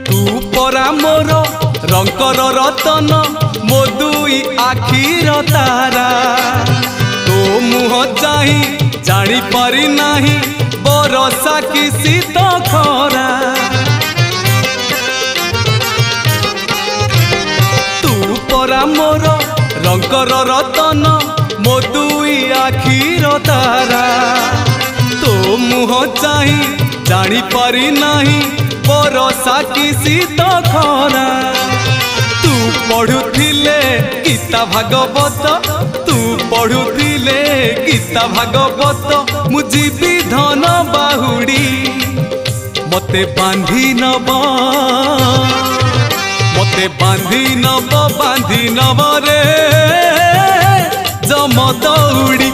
तू परा मोर रंकर रतन मो दुई आखिर तारा तो मुह चाही जानी पारी नाही बरसा कि शीत खरा तू परा मोर रंकर रतन मो दुई आखिर तारा तो मुह चाही जानी पारी नाही बरसा कि शीत खरा तू पढ़ुथिले गीता भागवत तू पढ़ुथिले गीता भागवत मु जीवी धन बाहुड़ी मते बांधी नब बांधी नब रे जम दौड़ी।